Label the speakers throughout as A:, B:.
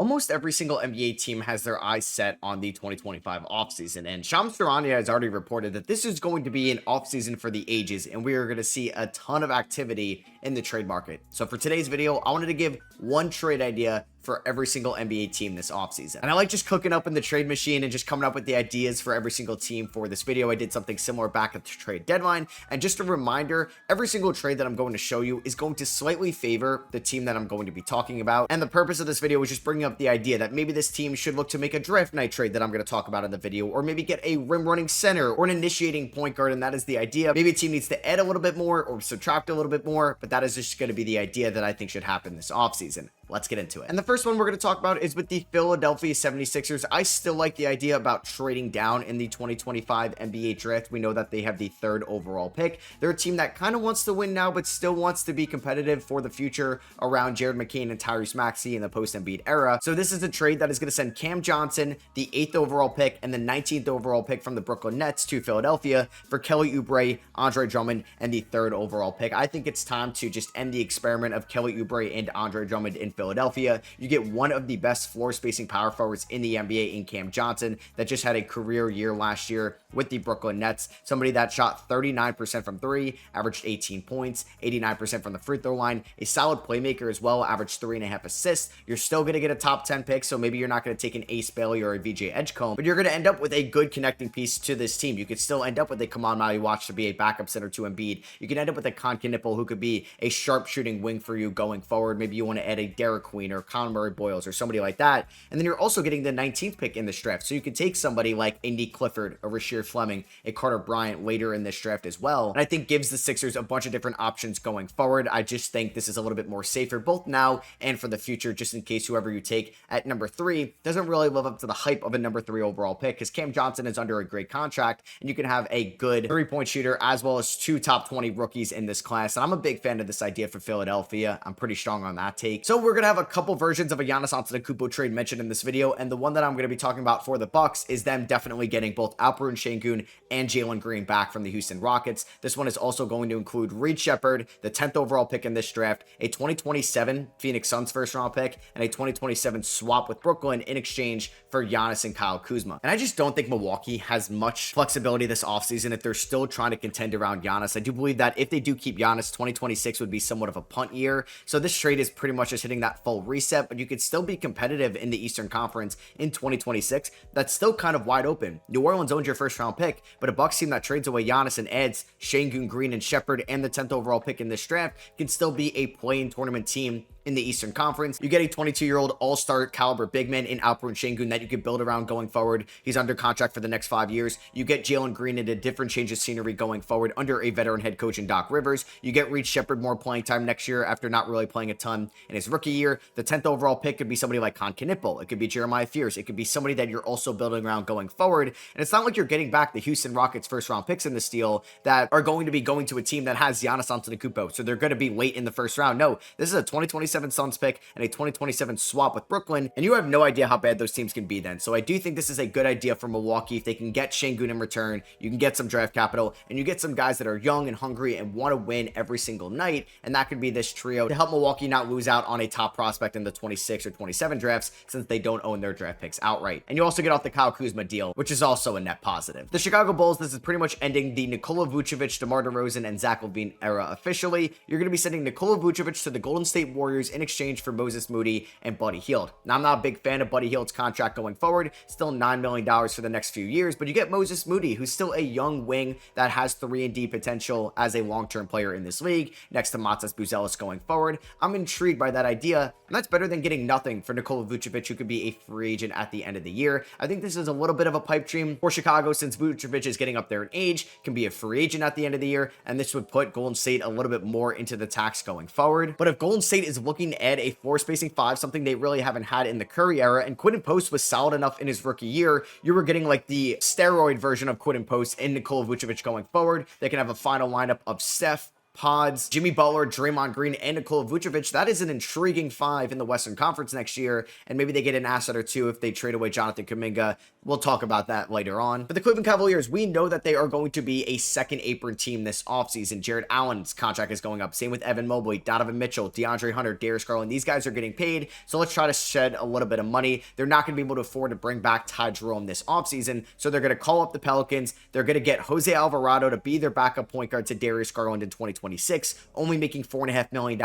A: Almost every single NBA team has their eyes set on the 2025 offseason, and Shams Charania has already reported that this is going to be an offseason for the ages, and we are going to see a ton of activity in the trade market. So for today's video, I wanted to give one trade idea for every single NBA team this offseason. And I like just cooking up in the trade machine and just coming up with the ideas for every single team for this video. I did something similar back at the trade deadline. And just a reminder, every single trade that I'm going to show you is going to slightly favor the team that I'm going to be talking about. And the purpose of this video was just bringing up the idea that maybe this team should look to make a draft night trade that I'm going to talk about in the video, or maybe get a rim running center or an initiating point guard. And that is the idea. Maybe a team needs to add a little bit more or subtract a little bit more, but that is just going to be the idea that I think should happen this offseason. Let's get into it. And the first one we're going to talk about is with the Philadelphia 76ers. I still like the idea about trading down in the 2025 NBA draft. We know that they have the 3rd overall pick. They're a team that kind of wants to win now, but still wants to be competitive for the future around Jared McCain and Tyrese Maxey in the post-Embiid era. So this is a trade that is going to send Cam Johnson, the 8th overall pick, and the 19th overall pick from the Brooklyn Nets to Philadelphia for Kelly Oubre, Andre Drummond, and the 3rd overall pick. I think it's time to just end the experiment of Kelly Oubre and Andre Drummond in Philadelphia. You get one of the best floor spacing power forwards in the NBA in Cam Johnson that just had a career year last year with the Brooklyn Nets. Somebody that shot 39% from 3, averaged 18 points, 89% from the free throw line, a solid playmaker as well, averaged 3.5 assists. You're still going to get a top 10 pick, so maybe you're not going to take an Ace Bailey or a VJ Edgecombe, but you're going to end up with a good connecting piece to this team. You could still end up with a Kamal Maliwatch to be a backup center to Embiid. You can end up with a Con Knipple who could be a sharp shooting wing for you going forward. Maybe you want to add a Derek Queen or Conor Murray Boyles or somebody like that. And then you're also getting the 19th pick in this draft. So you could take somebody like a Nick Clifford, a Rasheer Fleming, a Carter Bryant later in this draft as well. And I think gives the Sixers a bunch of different options going forward. I just think this is a little bit more safer both now and for the future, just in case whoever you take at number 3 doesn't really live up to the hype of a number 3 overall pick, because Cam Johnson is under a great contract and you can have a good 3-point shooter as well as 2 top 20 rookies in this class. And I'm a big fan of this idea for Philadelphia. I'm pretty strong on that take. So we're going to have a couple versions of a Giannis Antetokounmpo trade mentioned in this video, and the one that I'm going to be talking about for the Bucks is them definitely getting both Alperen Sengun and Jalen Green back from the Houston Rockets. This one is also going to include Reed Shepherd, the 10th overall pick in this draft, a 2027 Phoenix Suns 1st round pick, and a 2027 swap with Brooklyn in exchange for Giannis and Kyle Kuzma. And I just don't think Milwaukee has much flexibility this offseason if they're still trying to contend around Giannis. I do believe that if they do keep Giannis, 2026 would be somewhat of a punt year. So this trade is pretty much just hitting that full reset, but you could still be competitive in the Eastern Conference in 2026. That's still kind of wide open. New Orleans owns your 1st round pick, but a Bucks team that trades away Giannis and adds Sengun, Green, and Shepherd and the 10th overall pick in this draft can still be a play-in tournament team in the Eastern Conference. You get a 22-year-old all-star caliber big man in Alperen Sengun that you could build around going forward. He's under contract for the next 5 years. You get Jalen Green in a different change of scenery going forward under a veteran head coach in Doc Rivers. You get Reed Shepherd more playing time next year after not really playing a ton in his rookie year. The 10th overall pick could be somebody like Con Knipple. It could be Jeremiah Fierce. It could be somebody that you're also building around going forward. And it's not like you're getting back the Houston Rockets 1st round picks in this deal that are going to be going to a team that has Giannis Antetokounmpo. So they're going to be late in the 1st round. No, this is a 2027 Suns pick and a 2027 swap with Brooklyn, and you have no idea how bad those teams can be then. So I do think this is a good idea for Milwaukee. If they can get Sengun in return, you can get some draft capital, and you get some guys that are young and hungry and want to win every single night, and that could be this trio to help Milwaukee not lose out on a top prospect in the 26 or 27 drafts, since they don't own their draft picks outright. And you also get off the Kyle Kuzma deal, which is also a net positive. The Chicago Bulls, this is pretty much ending the Nikola Vucevic, DeMar DeRozan, and Zach LaVine era officially. You're going to be sending Nikola Vucevic to the Golden State Warriors in exchange for Moses Moody and Buddy Hield. Now, I'm not a big fan of Buddy Hield's contract going forward, still $9 million for the next few years, but you get Moses Moody, who's still a young wing that has 3-and-D potential as a long-term player in this league, next to Matas Buzelis going forward. I'm intrigued by that idea, and that's better than getting nothing for Nikola Vucevic, who could be a free agent at the end of the year. I think this is a little bit of a pipe dream for Chicago, since Vucevic is getting up there in age, can be a free agent at the end of the year, and this would put Golden State a little bit more into the tax going forward. But if Golden State is looking to add a floor spacing 5, something they really haven't had in the Curry era, and Quinton Post was solid enough in his rookie year, you were getting like the steroid version of Quinton Post and Nikola Vucevic going forward. They can have a final lineup of Steph, pods. Jimmy Butler, Draymond Green, and Nikola Vucevic. That is an intriguing five in the Western Conference next year, and maybe they get an asset or two if they trade away Jonathan Kuminga. We'll talk about that later on. For the Cleveland Cavaliers, we know that they are going to be a second apron team this offseason. Jared Allen's contract is going up. Same with Evan Mobley, Donovan Mitchell, DeAndre Hunter, Darius Garland. These guys are getting paid, so let's try to shed a little bit of money. They're not going to be able to afford to bring back Ty Jerome this offseason, so they're going to call up the Pelicans. They're going to get Jose Alvarado to be their backup point guard to Darius Garland in 2026, only making $4.5 million,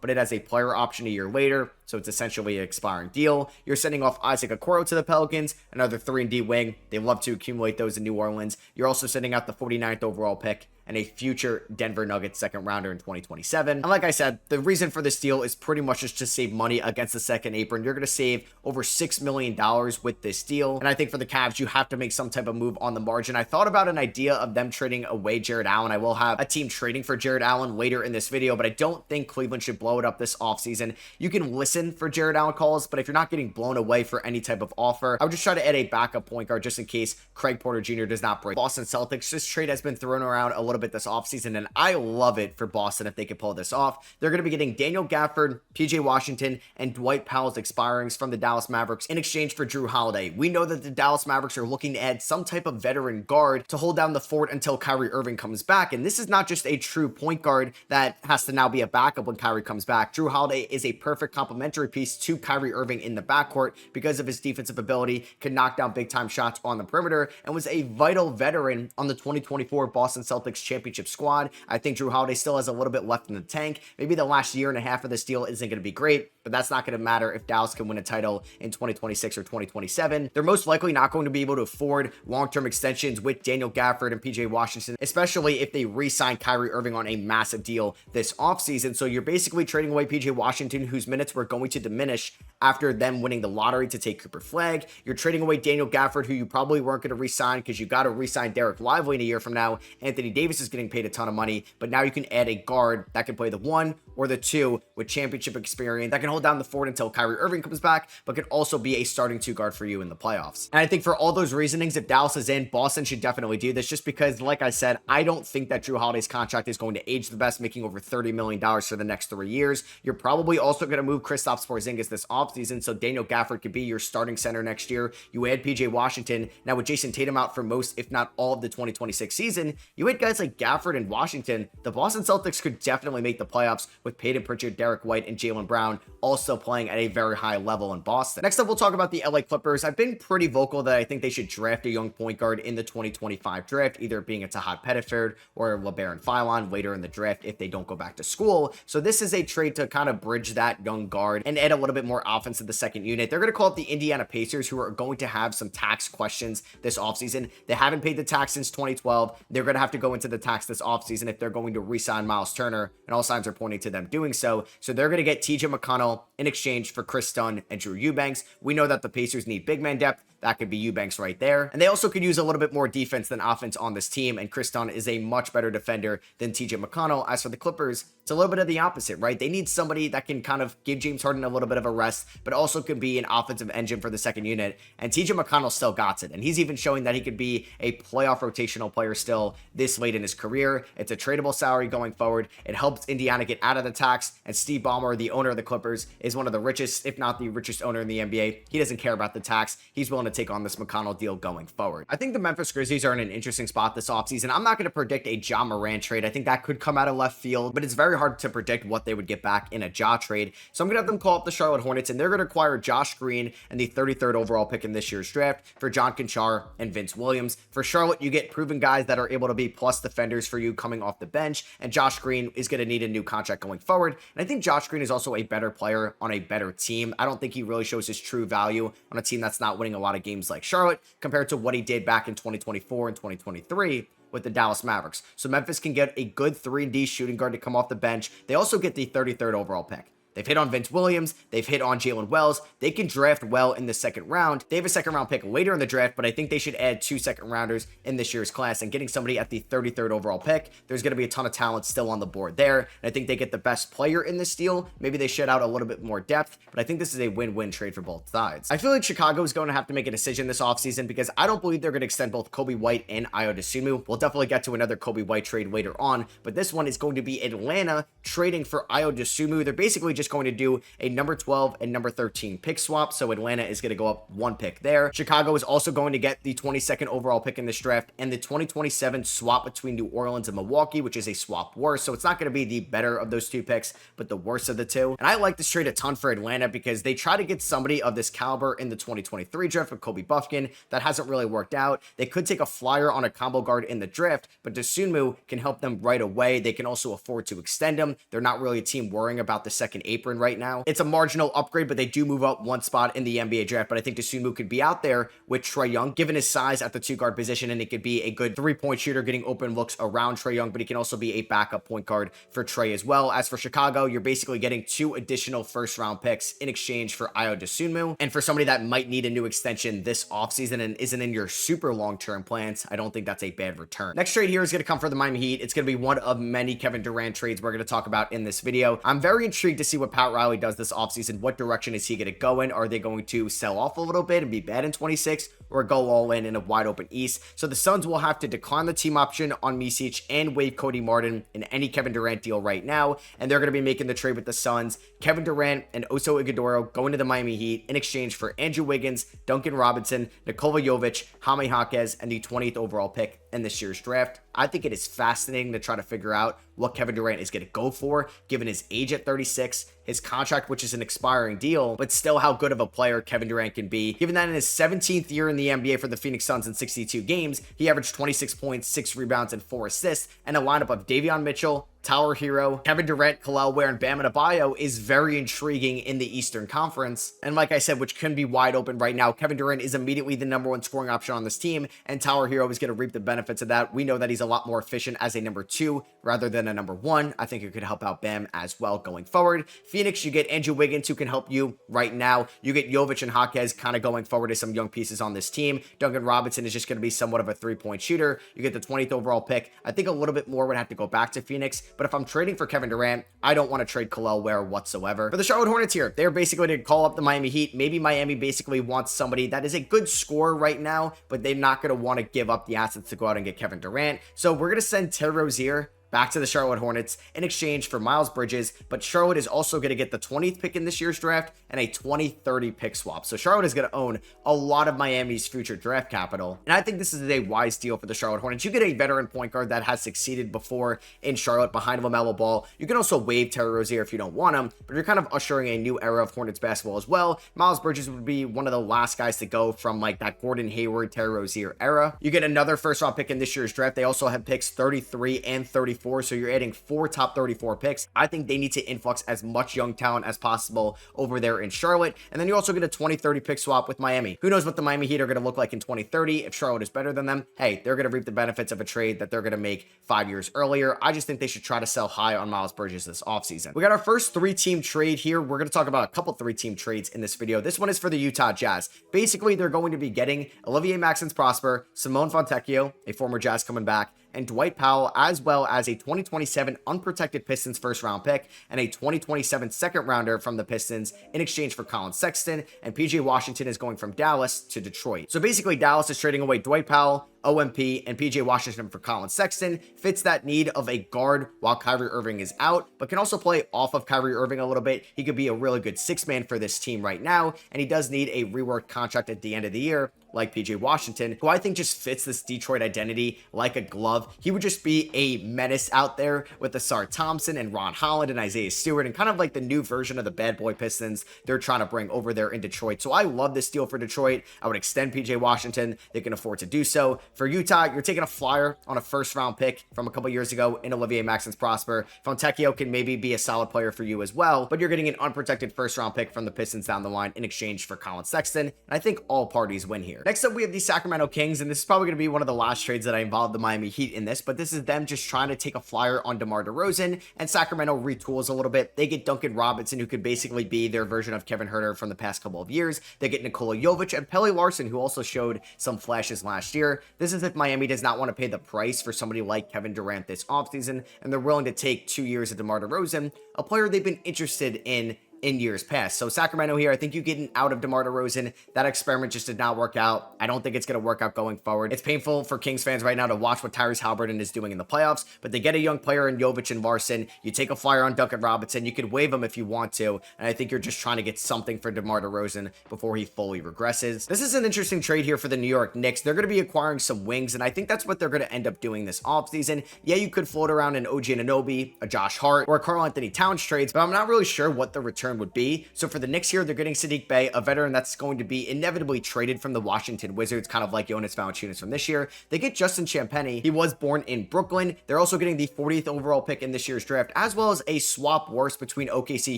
A: but it has a player option a year later, so it's essentially an expiring deal. You're sending off Isaac Okoro to the Pelicans, another 3-and-D wing. They love to accumulate those in New Orleans. You're also sending out the 49th overall pick and a future Denver Nuggets second rounder in 2027. And like I said, the reason for this deal is pretty much just to save money against the second apron. You're going to save over $6 million with this deal. And I think for the Cavs, you have to make some type of move on the margin. I thought about an idea of them trading away Jared Allen. I will have a team trading for Jared Allen later in this video, but I don't think Cleveland should blow it up this offseason. You can listen for Jared Allen calls, but if you're not getting blown away for any type of offer, I would just try to add a backup point guard just in case Craig Porter Jr. does not break. Boston Celtics, this trade has been thrown around a little bit this offseason, and I love it for Boston if they could pull this off. They're going to be getting Daniel Gafford, PJ Washington, and Dwight Powell's expirings from the Dallas Mavericks in exchange for Drew Holiday. We know that the Dallas Mavericks are looking to add some type of veteran guard to hold down the fort until Kyrie Irving comes back, and this is not just a true point guard that has to now be a backup when Kyrie comes back. Drew Holiday is a perfect complementary piece to Kyrie Irving in the backcourt because of his defensive ability, can knock down big-time shots on the perimeter, and was a vital veteran on the 2024 Boston Celtics championship squad. I think Drew Holiday still has a little bit left in the tank. Maybe the last year and a half of this deal isn't going to be great, but that's not going to matter if Dallas can win a title in 2026 or 2027. They're most likely not going to be able to afford long-term extensions with Daniel Gafford and PJ Washington, especially if they re-sign Kyrie Irving on a massive deal this offseason. So you're basically trading away PJ Washington, whose minutes were going to diminish after them winning the lottery to take Cooper Flagg. You're trading away Daniel Gafford, who you probably weren't going to re-sign because you got to re-sign Derek Lively in a year from now. Anthony Davis is getting paid a ton of money, but now you can add a guard that can play the 1 or the 2 with championship experience that can hold down the fort until Kyrie Irving comes back, but can also be a starting 2 guard for you in the playoffs. And I think for all those reasonings, if Dallas is in, Boston should definitely do this, just because, like I said, I don't think that Drew Holiday's contract is going to age the best, making over $30 million for the next 3 years. You're probably also going to move Kristaps Porzingis this offseason, so Daniel Gafford could be your starting center next year. You add PJ Washington. Now with Jason Tatum out for most, if not all, of the 2026 season, you add guys like Gafford and Washington. The Boston Celtics could definitely make the playoffs with Peyton Pritchard, Derek White, and Jaylen Brown also playing at a very high level in Boston. Next up, we'll talk about the LA Clippers. I've been pretty vocal that I think they should draft a young point guard in the 2025 draft, either being a Tahad Pettiford or LeBaron Philon later in the draft if they don't go back to school. So this is a trade to kind of bridge that young guard and add a little bit more offense to the second unit. They're going to call up the Indiana Pacers, who are going to have some tax questions this offseason. They haven't paid the tax since 2012. They're going to have to go into the tax this offseason if they're going to re-sign Miles Turner, and all signs are pointing to them doing so. So they're going to get TJ McConnell in exchange for Chris Dunn and Drew Eubanks. We know that the Pacers need big man depth. That could be Eubanks right there. And they also could use a little bit more defense than offense on this team, and Chris Dunn is a much better defender than TJ McConnell. As for the Clippers, it's a little bit of the opposite, right? They need somebody that can kind of give James Harden a little bit of a rest, but also could be an offensive engine for the second unit. And TJ McConnell still got it. And he's even showing that he could be a playoff rotational player still this late in his career. It's a tradable salary going forward. It helps Indiana get out of the tax. And Steve Ballmer, the owner of the Clippers, is one of the richest, if not the richest owner in the NBA. He doesn't care about the tax. He's willing to take on this McConnell deal going forward. I think the Memphis Grizzlies are in an interesting spot this offseason. I'm not going to predict a Ja Morant trade. I think that could come out of left field, but it's very hard to predict what they would get back in a Ja trade. So I'm going to have them call up the Charlotte Hornets, and they're going to acquire Josh Green and the 33rd overall pick in this year's draft for John Conchar and Vince Williams. For Charlotte, you get proven guys that are able to be plus defenders for you coming off the bench, and Josh Green is going to need a new contract going forward. And I think Josh Green is also a better player on a better team. I don't think he really shows his true value on a team that's not winning a lot of games like Charlotte compared to what he did back in 2024 and 2023 with the Dallas Mavericks. So Memphis can get a good 3-and-D shooting guard to come off the bench. They also get the 33rd overall pick. They've hit on Vince Williams. They've hit on Jalen Wells. They can draft well in the second round. They have a second round pick later in the draft, but I think they should add 2 second rounders in this year's class, and getting somebody at the 33rd overall pick, there's going to be a ton of talent still on the board there. And I think they get the best player in this deal. Maybe they shed out a little bit more depth, but I think this is a win-win trade for both sides. I feel like Chicago is going to have to make a decision this offseason because I don't believe they're going to extend both Kobe White and Ayo Dosunmu. We'll definitely get to another Kobe White trade later on, but this one is going to be Atlanta trading for Ayo Dosunmu. They're basically just going to do a number 12 and number 13 pick swap, so Atlanta is going to go up 1 pick there. Chicago is also going to get the 22nd overall pick in this draft and the 2027 swap between New Orleans and Milwaukee, which is a swap worse, so it's not going to be the better of those 2 picks, but the worst of the 2. And I like this trade a ton for Atlanta because they try to get somebody of this caliber in the 2023 draft with Kobe Buffkin. That hasn't really worked out. They could take a flyer on a combo guard in the draft, but Dosunmu can help them right away. They can also afford to extend him. They're not really a team worrying about the second apron right now. It's a marginal upgrade, but they do move up 1 spot in the NBA draft, but I think Dosunmu could be out there with Trae Young, given his size at the 2 guard position, and it could be a good 3-point shooter getting open looks around Trae Young, but he can also be a backup point guard for Trae as well. As for Chicago, you're basically getting 2 additional first-round picks in exchange for Ayo Dosunmu, and for somebody that might need a new extension this offseason and isn't in your super long-term plans, I don't think that's a bad return. Next trade here is going to come for the Miami Heat. It's going to be one of many Kevin Durant trades we're going to talk about in this video. I'm very intrigued to see what Pat Riley does this offseason. What direction is he going to go in? Are they going to sell off a little bit and be bad in 26, or go all in a wide open East? So the Suns will have to decline the team option on Micic and waive Cody Martin in any Kevin Durant deal right now, and they're going to be making the trade with the Suns. Kevin Durant and Oso Ighodaro going to the Miami Heat in exchange for Andrew Wiggins, Duncan Robinson, Nikola Jovic, Jaime Jaquez, and the 20th overall pick in this year's draft. I think it is fascinating to try to figure out what Kevin Durant is going to go for, given his age at 36, his contract, which is an expiring deal, but still how good of a player Kevin Durant can be, given that in his 17th year in the NBA for the Phoenix Suns in 62 games, he averaged 26 points, 6 rebounds, and 4 assists, and a lineup of Davion Mitchell, Tyler Hero, Kevin Durant, Khalil Ware, and Bam Adebayo is very intriguing in the Eastern Conference. And like I said, which can be wide open right now, Kevin Durant is immediately the number 1 scoring option on this team, and Tyler Hero is going to reap the benefits of that. We know that he's a lot more efficient as a number 2 rather than a number 1. I think it could help out Bam as well going forward. Phoenix, you get Andrew Wiggins, who can help you right now. You get Jovic and Jaquez kind of going forward as some young pieces on this team. Duncan Robinson is just going to be somewhat of a 3-point shooter. You get the 20th overall pick. I think a little bit more would have to go back to Phoenix, but if I'm trading for Kevin Durant, I don't want to trade Khalil Ware whatsoever. For the Charlotte Hornets here, they're basically going to call up the Miami Heat. Maybe Miami basically wants somebody that is a good scorer right now, but they're not going to want to give up the assets to go out and get Kevin Durant. So we're going to send Terry Rozier back to the Charlotte Hornets in exchange for Miles Bridges, but Charlotte is also going to get the 20th pick in this year's draft and a 2030 pick swap. So Charlotte is going to own a lot of Miami's future draft capital, and I think this is a wise deal for the Charlotte Hornets. You get a veteran point guard that has succeeded before in Charlotte behind LaMelo Ball. You can also waive Terry Rozier if you don't want him, but you're kind of ushering a new era of Hornets basketball as well. Miles Bridges would be one of the last guys to go from like that Gordon Hayward, Terry Rozier era. You get another first round pick in this year's draft. They also have picks 33 and 34. So you're adding 4 top 34 picks. I think they need to influx as much young talent as possible over there in Charlotte. And then you also get a 2030 pick swap with Miami. Who knows what the Miami Heat are going to look like in 2030? If Charlotte is better than them, hey, they're going to reap the benefits of a trade that they're going to make 5 years earlier. I just think they should try to sell high on Miles Bridges this offseason. We got our first 3-team trade here. We're going to talk about a couple 3-team trades in this video. This one is for the Utah Jazz. Basically, they're going to be getting Olivier Maxence Prosper, Simone Fontecchio, a former Jazz coming back, and Dwight Powell, as well as a 2027 unprotected Pistons first round pick and a 2027 second rounder from the Pistons in exchange for Colin Sexton, and PJ Washington is going from Dallas to Detroit. So basically Dallas is trading away Dwight Powell, OMP, and PJ Washington for Colin Sexton. Fits that need of a guard while Kyrie Irving is out, but can also play off of Kyrie Irving a little bit. He could be a really good 6-man for this team right now, and he does need a reworked contract at the end of the year, like PJ Washington, who I think just fits this Detroit identity like a glove. He would just be a menace out there with Asar Thompson and Ron Holland and Isaiah Stewart, and kind of like the new version of the bad boy Pistons they're trying to bring over there in Detroit. So I love this deal for Detroit. I would extend PJ Washington. They can afford to do so. For Utah, you're taking a flyer on a first-round pick from a couple years ago in Olivier Maxence Prosper. Fontecchio can maybe be a solid player for you as well, but you're getting an unprotected first-round pick from the Pistons down the line in exchange for Colin Sexton, and I think all parties win here. Next up, we have the Sacramento Kings, and this is probably going to be one of the last trades that I involved the Miami Heat in this, but this is them just trying to take a flyer on DeMar DeRozan, and Sacramento retools a little bit. They get Duncan Robinson, who could basically be their version of Kevin Huerter from the past couple of years. They get Nikola Jovic and Pelle Larsson, who also showed some flashes last year. This is if Miami does not want to pay the price for somebody like Kevin Durant this offseason, and they're willing to take 2 years of DeMar DeRozan, a player they've been interested in years past. So Sacramento here, I think you getting out of DeMar DeRozan. That experiment just did not work out. I don't think it's going to work out going forward. It's painful for Kings fans right now to watch what Tyrese Haliburton is doing in the playoffs, but they get a young player in Jovic and Larson. You take a flyer on Duncan Robinson. You could waive him if you want to, and I think you're just trying to get something for DeMar DeRozan before he fully regresses. This is an interesting trade here for the New York Knicks. They're going to be acquiring some wings, and I think that's what they're going to end up doing this offseason. Yeah, you could float around an OG Anunoby, a Josh Hart, or a Karl Anthony Towns trades, but I'm not really sure what the return would be. So for the Knicks here, they're getting Saddiq Bey, a veteran that's going to be inevitably traded from the Washington Wizards, kind of like Jonas Valanciunas from this year. They get Justin Champagnie. He was born in Brooklyn. They're also getting the 40th overall pick in this year's draft, as well as a swap worse between OKC,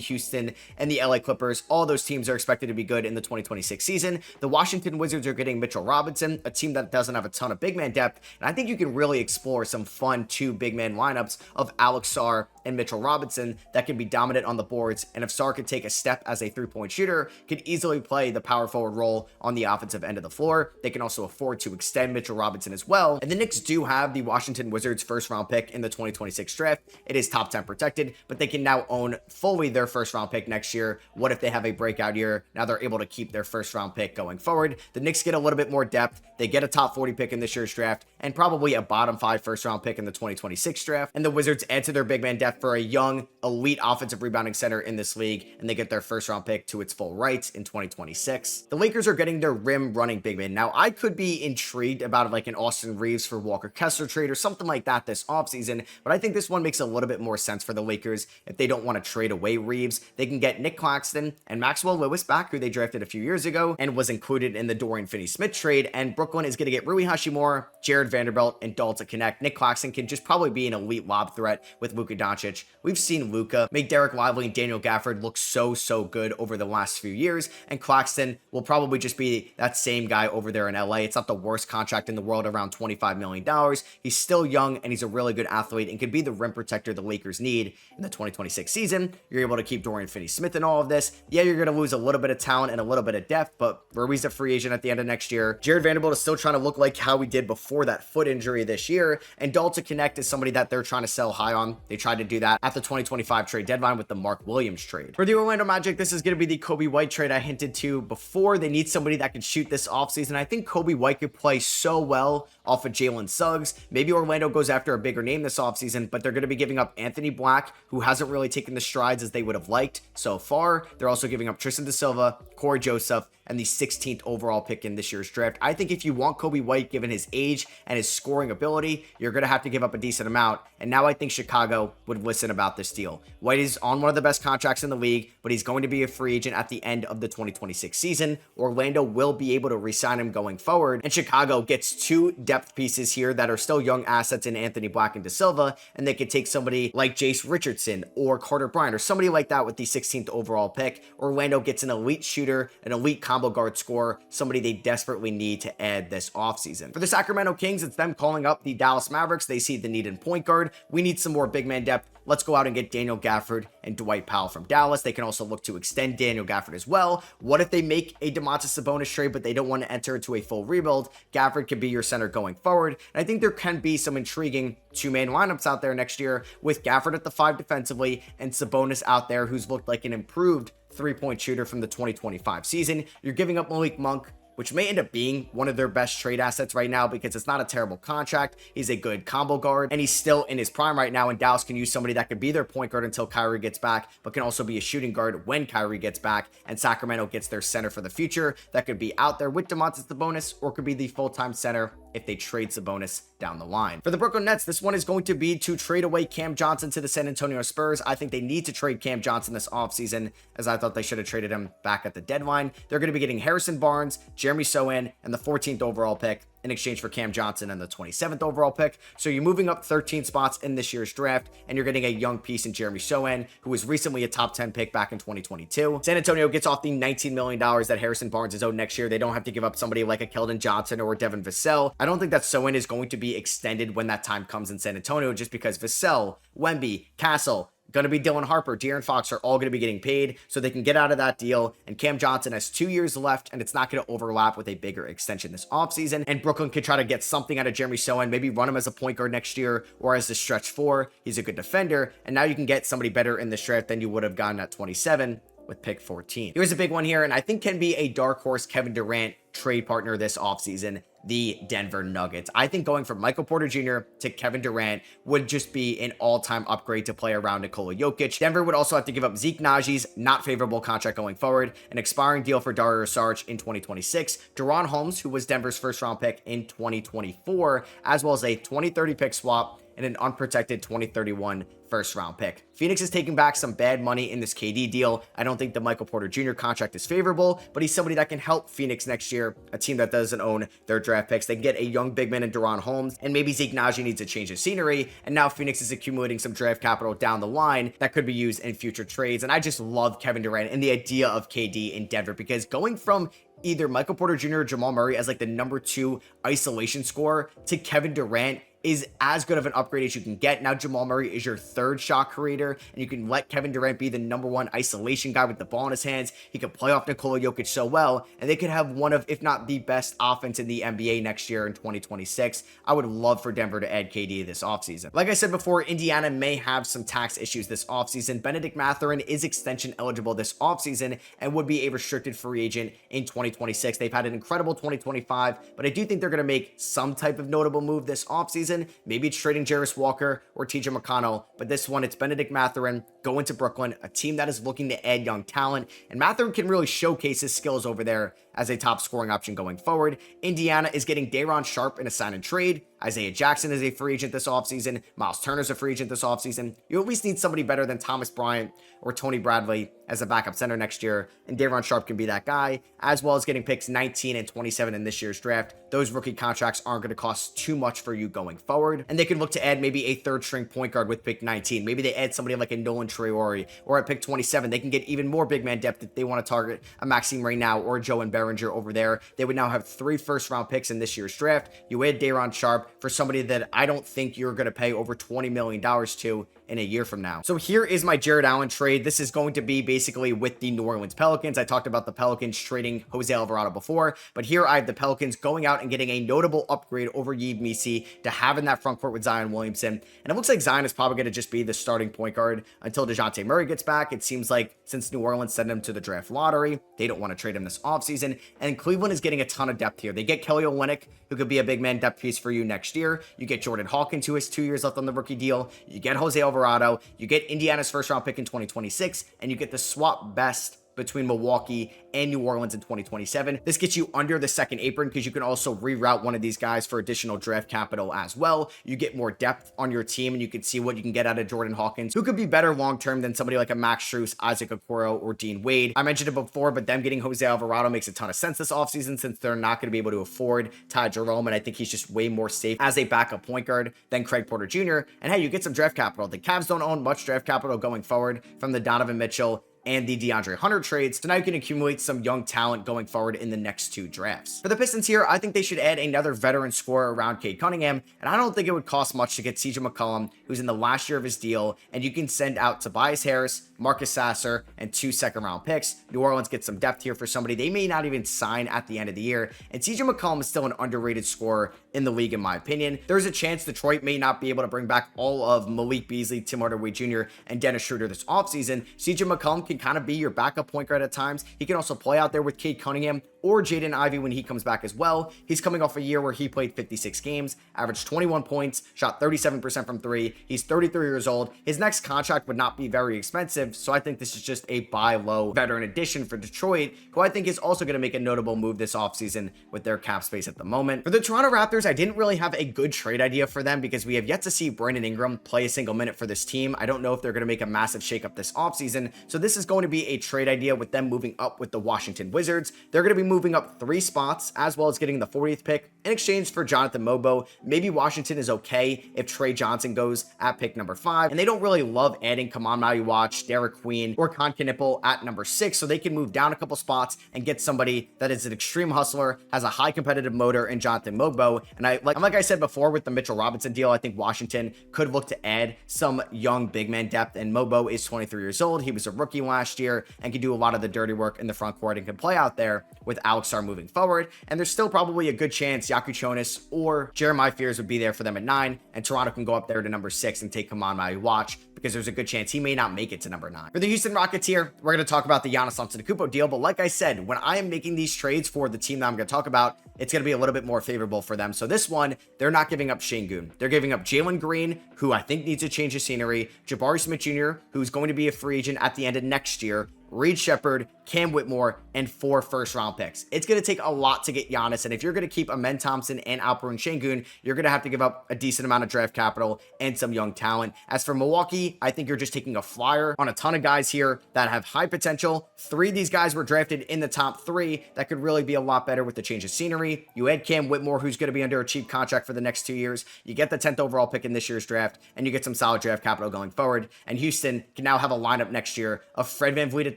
A: Houston, and the LA Clippers. All those teams are expected to be good in the 2026 season. The Washington Wizards are getting Mitchell Robinson, a team that doesn't have a ton of big man depth, and I think you can really explore some fun two big man lineups of Alex Sarr and Mitchell Robinson that can be dominant on the boards, and if Sarr could take a step as a three-point shooter, could easily play the power forward role on the offensive end of the floor. They can also afford to extend Mitchell Robinson as well, and the Knicks do have the Washington Wizards first-round pick in the 2026 draft. It is top 10 protected, but they can now own fully their first-round pick next year. What if they have a breakout year? Now they're able to keep their first-round pick going forward. The Knicks get a little bit more depth. They get a top 40 pick in this year's draft, and probably a bottom 5 first-round pick in the 2026 draft, and the Wizards add to their big man depth for a young, elite offensive rebounding center in this league, and they get their first round pick to its full rights in 2026. The Lakers are getting their rim running big man. Now, I could be intrigued about like an Austin Reeves for Walker Kessler trade or something like that this offseason, but I think this one makes a little bit more sense for the Lakers. If they don't want to trade away Reeves, they can get Nick Claxton and Maxwell Lewis back, who they drafted a few years ago and was included in the Dorian Finney-Smith trade, and Brooklyn is going to get Rui Hachimura, Jared Vanderbilt, and Dalton Connect. Nick Claxton can just probably be an elite lob threat with Luka Doncic. We've seen Luka make Derek Lively and Daniel Gafford look so good over the last few years, and Claxton will probably just be that same guy over there in LA. It's not the worst contract in the world, around $25 million. He's still young, and he's a really good athlete and could be the rim protector the Lakers need in the 2026 season. You're able to keep Dorian Finney-Smith in all of this. Yeah, you're going to lose a little bit of talent and a little bit of depth, but Rui's a free agent at the end of next year. Jared Vanderbilt is still trying to look like how he did before that foot injury this year, and Dalton Connect is somebody that they're trying to sell high on. They tried to do that at the 2025 trade deadline with the Mark Williams trade. For the Orlando Magic, this is going to be the Kobe White trade I hinted to before. They need somebody that can shoot this offseason. I think Kobe White could play so well off of Jalen Suggs. Maybe Orlando goes after a bigger name this offseason, but they're going to be giving up Anthony Black, who hasn't really taken the strides as they would have liked so far. They're also giving up Tristan Da Silva, Corey Joseph, and the 16th overall pick in this year's draft. I think if you want Kobe White, given his age and his scoring ability, you're going to have to give up a decent amount. And now I think Chicago would listen about this deal. White is on one of the best contracts in the league, but he's going to be a free agent at the end of the 2026 season. Orlando will be able to re-sign him going forward, and Chicago gets two depth pieces here that are still young assets in Anthony Black and Da Silva, and they could take somebody like Jace Richardson or Carter Bryant or somebody like that with the 16th overall pick. Orlando gets an elite shooter, an elite combo guard scorer, somebody they desperately need to add this offseason. For the Sacramento Kings, it's them calling up the Dallas Mavericks. They see the need in point guard. We need some more big man depth. Let's go out and get Daniel Gafford and Dwight Powell from Dallas. They can also look to extend Daniel Gafford as well. What if they make a Domantas Sabonis trade, but they don't want to enter into a full rebuild? Gafford could be your center going forward. And I think there can be some intriguing two-man lineups out there next year with Gafford at the 5 defensively and Sabonis out there, who's looked like an improved three-point shooter from the 2025 season. You're giving up Malik Monk, which may end up being one of their best trade assets right now because it's not a terrible contract. He's a good combo guard, and he's still in his prime right now, and Dallas can use somebody that could be their point guard until Kyrie gets back, but can also be a shooting guard when Kyrie gets back, and Sacramento gets their center for the future that could be out there with Domantas Sabonis or could be the full-time center if they trade Sabonis down the line. For the Brooklyn Nets, this one is going to be to trade away Cam Johnson to the San Antonio Spurs. I think they need to trade Cam Johnson this offseason, as I thought they should have traded him back at the deadline. They're going to be getting Harrison Barnes, Jeremy Sohan, and the 14th overall pick in exchange for Cam Johnson and the 27th overall pick. So you're moving up 13 spots in this year's draft, and you're getting a young piece in Jeremy Sohan, who was recently a top 10 pick back in 2022. San Antonio gets off the $19 million that Harrison Barnes is owed next year. They don't have to give up somebody like a Keldon Johnson or Devin Vassell. I don't think that Sohan is going to be extended when that time comes in San Antonio, just because Vassell, Wemby, Castle, going to be Dylan Harper, De'Aaron Fox are all going to be getting paid, so they can get out of that deal. And Cam Johnson has 2 years left, and it's not going to overlap with a bigger extension this offseason. And Brooklyn could try to get something out of Jeremy Sohan, maybe run him as a point guard next year or as a stretch four. He's a good defender, and now you can get somebody better in this draft than you would have gotten at 27 with pick 14. Here's a big one here, and I think can be a dark horse Kevin Durant trade partner this offseason, the Denver Nuggets. I think going from Michael Porter Jr. to Kevin Durant would just be an all-time upgrade to play around Nikola Jokic. Denver would also have to give up Zeke Naji's not favorable contract going forward, an expiring deal for Dario Saric in 2026, Deron Holmes, who was Denver's first-round pick in 2024, as well as a 2030 pick swap and an unprotected 2031 first-round pick. Phoenix is taking back some bad money in this KD deal. I don't think the Michael Porter Jr. contract is favorable, but he's somebody that can help Phoenix next year, a team that doesn't own their draft picks. They can get a young big man in Deron Holmes, and maybe Zeke Naji needs a change of scenery, and now Phoenix is accumulating some draft capital down the line that could be used in future trades. And I just love Kevin Durant and the idea of KD in Denver, because going from either Michael Porter Jr. or Jamal Murray as like the number 2 isolation scorer to Kevin Durant is as good of an upgrade as you can get. Now Jamal Murray is your third shot creator, and you can let Kevin Durant be the number 1 isolation guy with the ball in his hands. He can play off Nikola Jokic so well, and they could have one of, if not the best offense in the NBA next year in 2026. I would love for Denver to add KD this offseason. Like I said before, Indiana may have some tax issues this offseason. Benedict Mathurin is extension eligible this offseason and would be a restricted free agent in 2026. They've had an incredible 2025, but I do think they're going to make some type of notable move this offseason. Maybe it's trading Jarris Walker or TJ McConnell, but this one, it's Benedict Mathurin going to Brooklyn, a team that is looking to add young talent, and Mathurin can really showcase his skills over there as a top scoring option going forward. Indiana is getting Day'Ron Sharpe in a sign and trade. Isaiah Jackson is a free agent this offseason. Miles Turner's a free agent this offseason. You at least need somebody better than Thomas Bryant or Tony Bradley as a backup center next year, and Day'Ron Sharpe can be that guy, as well as getting picks 19 and 27 in this year's draft. Those rookie contracts aren't going to cost too much for you going forward, and they could look to add maybe a third string point guard with pick 19. Maybe they add somebody like a Nolan Traore, or at pick 27, they can get even more big man depth if they want to target a Maxime Reynau or Joe and Behringer over there. They would now have 3 first-round picks in this year's draft. You add Day'Ron Sharpe for somebody that I don't think you're going to pay over $20 million to in a year from now. So here is my Jared Allen trade. This is going to be basically with the New Orleans Pelicans. I talked about the Pelicans trading Jose Alvarado before, but here I have the Pelicans going out and getting a notable upgrade over Yves Missi to have in that front court with Zion Williamson. And it looks like Zion is probably going to just be the starting point guard until DeJounte Murray gets back. It seems like since New Orleans sent him to the draft lottery, they don't want to trade him this offseason. And Cleveland is getting a ton of depth here. They get Kelly Olynyk, who could be a big man depth piece for you next year. You get Jordan Hawkins, who has 2 years left on the rookie deal. You get Jose Alvarado. You get Indiana's first round pick in 2026, and you get the swap best between Milwaukee and New Orleans in 2027. This gets you under the second apron because you can also reroute one of these guys for additional draft capital as well. You get more depth on your team, and you can see what you can get out of Jordan Hawkins, who could be better long-term than somebody like a Max Strus, Isaac Okoro, or Dean Wade. I mentioned it before, but them getting Jose Alvarado makes a ton of sense this offseason since they're not going to be able to afford Ty Jerome, and I think he's just way more safe as a backup point guard than Craig Porter Jr. And hey, you get some draft capital. The Cavs don't own much draft capital going forward from the Donovan Mitchell and the DeAndre Hunter trades, so now you can accumulate some young talent going forward in the next 2 drafts. For the Pistons here, I think they should add another veteran scorer around Cade Cunningham, and I don't think it would cost much to get CJ McCollum, who's in the last year of his deal, and you can send out Tobias Harris, Marcus Sasser, and 2 second-round picks. New Orleans gets some depth here for somebody they may not even sign at the end of the year, and CJ McCollum is still an underrated scorer in the league, in my opinion. There's a chance Detroit may not be able to bring back all of Malik Beasley, Tim Hardaway Jr., and Dennis Schroeder this offseason. CJ McCollum can kind of be your backup point guard at times. He can also play out there with Cade Cunningham or Jaden Ivey when he comes back as well. He's coming off a year where he played 56 games, averaged 21 points, shot 37% from 3. He's 33 years old. His next contract would not be very expensive, so I think this is just a buy low veteran addition for Detroit, who I think is also going to make a notable move this offseason with their cap space at the moment. For the Toronto Raptors, I didn't really have a good trade idea for them because we have yet to see Brandon Ingram play a single minute for this team. I don't know if they're going to make a massive shakeup this offseason, so this is going to be a trade idea with them moving up with the Washington Wizards. They're going to be moving up 3 spots, as well as getting the 40th pick in exchange for Jonathan Mobo. Maybe Washington is okay if Trey Johnson goes at pick number 5, and they don't really love adding Kaman Maluach, Derek Queen, or Con Knipple at number 6, so they can move down a couple spots and get somebody that is an extreme hustler, has a high competitive motor in Jonathan Mobo. And like I said before with the Mitchell Robinson deal, I think Washington could look to add some young big man depth, and Mobo is 23 years old. He was a rookie last year and can do a lot of the dirty work in the front court and can play out there with Alex Sarr moving forward. And there's still probably a good chance Yaku Chonis or Jeremiah Fears would be there for them at 9, and Toronto can go up there to number 6 and take Kaman Maluach, because there's a good chance he may not make it to number 9. For the Houston Rockets here, we're going to talk about the Giannis Antetokounmpo deal, but like I said, when I am making these trades for the team that I'm going to talk about, it's going to be a little bit more favorable for them. So this one, they're not giving up Şengün. They're giving up Jalen Green, who I think needs to change his scenery, Jabari Smith Jr., who's going to be a free agent at the end of next year, Reed Shepherd, Cam Whitmore, and 4 first-round picks. It's going to take a lot to get Giannis, and if you're going to keep Amen Thompson and Alperen Şengün, you're going to have to give up a decent amount of draft capital and some young talent. As for Milwaukee, I think you're just taking a flyer on a ton of guys here that have high potential. 3 of these guys were drafted in the top 3 that could really be a lot better with the change of scenery. You add Cam Whitmore, who's going to be under a cheap contract for the next 2 years. You get the 10th overall pick in this year's draft, and you get some solid draft capital going forward. And Houston can now have a lineup next year of Fred VanVleet at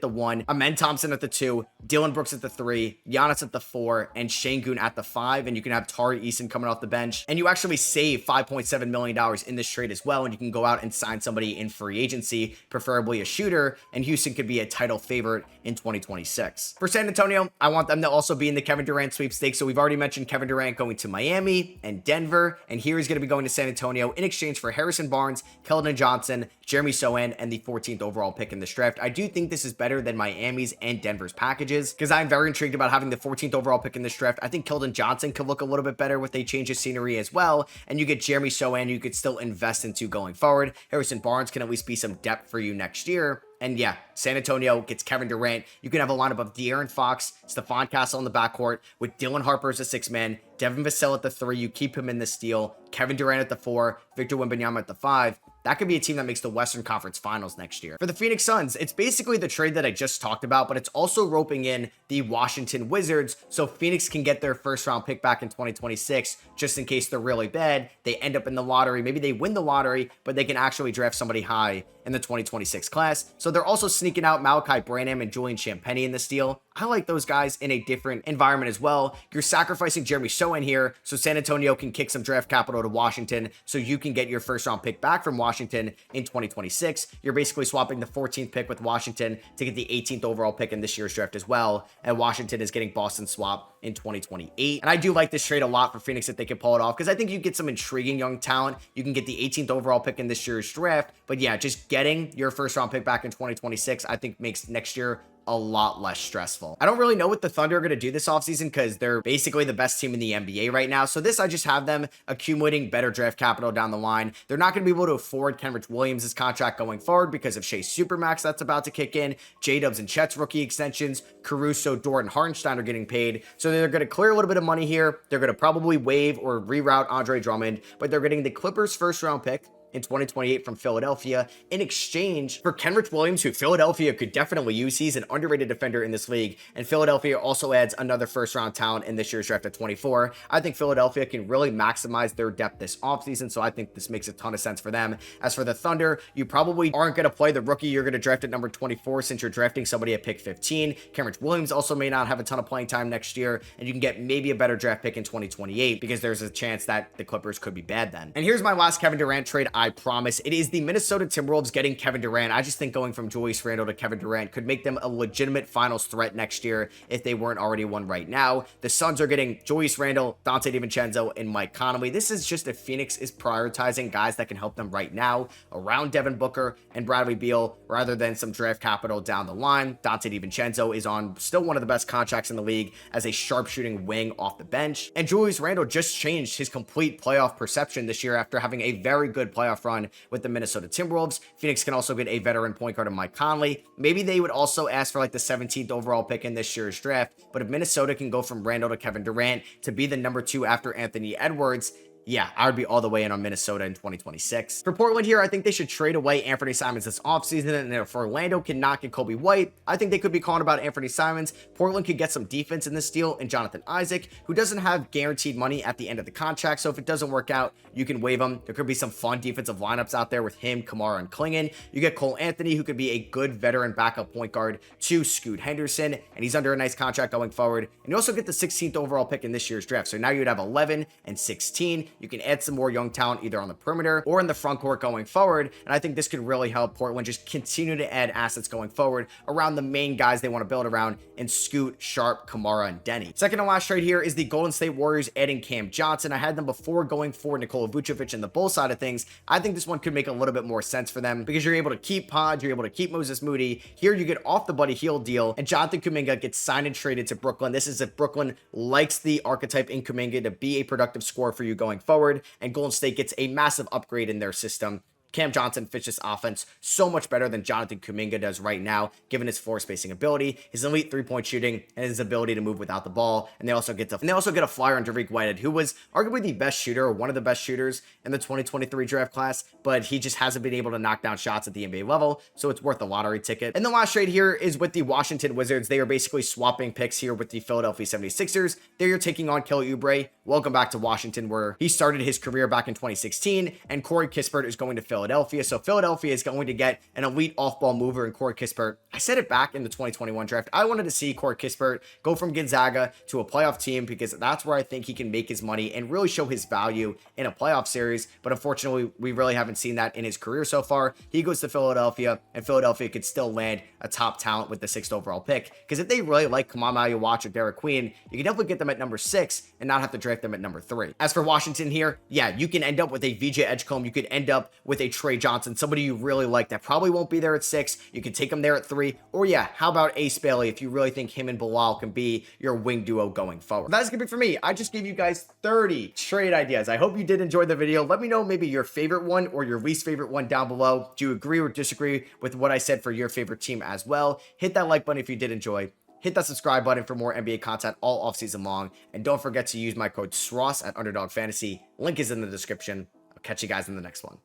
A: the 1, Amen Thompson at the 2, Dillon Brooks at the 3, Giannis at the 4, and Şengün at the 5, and you can have Tari Eason coming off the bench, and you actually save $5.7 million in this trade as well, and you can go out and sign somebody in free agency, preferably a shooter, and Houston could be a title favorite in 2026. For San Antonio, I want them to also be in the Kevin Durant sweepstakes, so we've already mentioned Kevin Durant going to Miami and Denver, and here he's going to be going to San Antonio in exchange for Harrison Barnes, Keldon Johnson, Jeremy Sohan, and the 14th overall pick in this draft. I do think this is better than Miami's and Denver's packages, because I'm very intrigued about having the 14th overall pick in this draft. I think Keldon Johnson could look a little bit better with a change of scenery as well, and you get Jeremy Sohan you could still invest into going forward. Harrison Barnes can at least be some depth for you next year. And yeah, San Antonio gets Kevin Durant. You can have a lineup of De'Aaron Fox, Stephon Castle in the backcourt with Dylan Harper as a 6-man, Devin Vassell at the 3. You keep him in this deal. Kevin Durant at the 4, Victor Wembanyama at the 5. That could be a team that makes the Western Conference Finals next year. For the Phoenix Suns, it's basically the trade that I just talked about, but it's also roping in the Washington Wizards so Phoenix can get their first-round pick back in 2026, just in case they're really bad. They end up in the lottery. Maybe they win the lottery, but they can actually draft somebody high in the 2026 class. So they're also sneaking out Malachi Branham and Julian Champagnie in this deal. I like those guys in a different environment as well. You're sacrificing Jeremy Sohan here, so San Antonio can kick some draft capital to Washington, so you can get your first-round pick back from Washington in 2026. You're basically swapping the 14th pick with Washington to get the 18th overall pick in this year's draft as well, and Washington is getting Boston swap in 2028. And I do like this trade a lot for Phoenix if they can pull it off, because I think you get some intriguing young talent. You can get the 18th overall pick in this year's draft, but yeah, just getting your first-round pick back in 2026, I think makes next year a lot less stressful. I don't really know what the Thunder are going to do this offseason because they're basically the best team in the NBA right now. So this, I just have them accumulating better draft capital down the line. They're not going to be able to afford Kenrich Williams' contract going forward because of Shea Supermax that's about to kick in, J-Dubs and Chet's rookie extensions, Caruso, Dort, and Hartenstein are getting paid. So they're going to clear a little bit of money here. They're going to probably waive or reroute Andre Drummond, but they're getting the Clippers' first-round pick in 2028 from Philadelphia in exchange for Kenrich Williams, who Philadelphia could definitely use. He's an underrated defender in this league, and Philadelphia also adds another first-round talent in this year's draft at 24. I think Philadelphia can really maximize their depth this offseason, so I think this makes a ton of sense for them. As for the Thunder, you probably aren't going to play the rookie you're going to draft at number 24 since you're drafting somebody at pick 15. Kenrich Williams also may not have a ton of playing time next year, and you can get maybe a better draft pick in 2028 because there's a chance that the Clippers could be bad then. And here's my last Kevin Durant trade, I promise. It is the Minnesota Timberwolves getting Kevin Durant. I just think going from Julius Randle to Kevin Durant could make them a legitimate finals threat next year if they weren't already one right now. The Suns are getting Julius Randle, Dante DiVincenzo, and Mike Conley. This is just if Phoenix is prioritizing guys that can help them right now around Devin Booker and Bradley Beal rather than some draft capital down the line. Dante DiVincenzo is on still one of the best contracts in the league as a sharpshooting wing off the bench. And Julius Randle just changed his complete playoff perception this year after having a very good playoff run with the Minnesota Timberwolves. Phoenix can also get a veteran point guard in Mike Conley. Maybe they would also ask for like the 17th overall pick in this year's draft, but if Minnesota can go from Randle to Kevin Durant to be the number 2 after Anthony Edwards, yeah, I would be all the way in on Minnesota in 2026. For Portland here, I think they should trade away Anthony Simons this offseason, and if Orlando cannot get Kobe White, I think they could be calling about Anthony Simons. Portland could get some defense in this deal and Jonathan Isaac, who doesn't have guaranteed money at the end of the contract, so if it doesn't work out, you can waive him. There could be some fun defensive lineups out there with him, Kamara, and Klingon. You get Cole Anthony, who could be a good veteran backup point guard to Scoot Henderson, and he's under a nice contract going forward. And you also get the 16th overall pick in this year's draft, so now you'd have 11 and 16. You can add some more young talent either on the perimeter or in the front court going forward, and I think this could really help Portland just continue to add assets going forward around the main guys they want to build around in Scoot, Sharp, Kamara, and Denny. Second and last trade here is the Golden State Warriors adding Cam Johnson. I had them before going for Nikola Vucevic and the Bull side of things. I think this one could make a little bit more sense for them because you're able to keep Podge, you're able to keep Moses Moody. Here you get off the Buddy Hield deal, and Jonathan Kuminga gets signed and traded to Brooklyn. This is if Brooklyn likes the archetype in Kuminga to be a productive scorer for you going forward, and Golden State gets a massive upgrade in their system. Cam Johnson fits this offense so much better than Jonathan Kuminga does right now, given his floor spacing ability, his elite three-point shooting, and his ability to move without the ball. And they also get a flyer on Derrick Whitehead, who was arguably the best shooter, or one of the best shooters in the 2023 draft class, but he just hasn't been able to knock down shots at the NBA level, so it's worth a lottery ticket. And the last trade here is with the Washington Wizards. They are basically swapping picks here with the Philadelphia 76ers. They are taking on Kelly Oubre. Welcome back to Washington, where he started his career back in 2016, and Corey Kispert is going to Philadelphia. So Philadelphia is going to get an elite off-ball mover in Corey Kispert. I said it back in the 2021 draft. I wanted to see Corey Kispert go from Gonzaga to a playoff team because that's where I think he can make his money and really show his value in a playoff series. But unfortunately, we really haven't seen that in his career so far. He goes to Philadelphia, and Philadelphia could still land a top talent with the 6th overall pick. Because if they really like Kamama Ayuwatch or Derek Queen, you can definitely get them at number 6 and not have to draft them at number 3. As for Washington here, yeah, you can end up with a VJ Edgecombe. You could end up with a Trey Johnson, somebody you really like that probably won't be there at 6. You can take him there at 3. Or yeah, how about Ace Bailey if you really think him and Bilal can be your wing duo going forward. That's gonna be for me. I just gave you guys 30 trade ideas. I hope you did enjoy the video. Let me know maybe your favorite one or your least favorite one down below. Do you agree or disagree with what I said for your favorite team as well? Hit that like button if you did enjoy. Hit that subscribe button for more NBA content all offseason long. And don't forget to use my code SROS at Underdog Fantasy. Link is in the description. I'll catch you guys in the next one.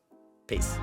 A: Peace.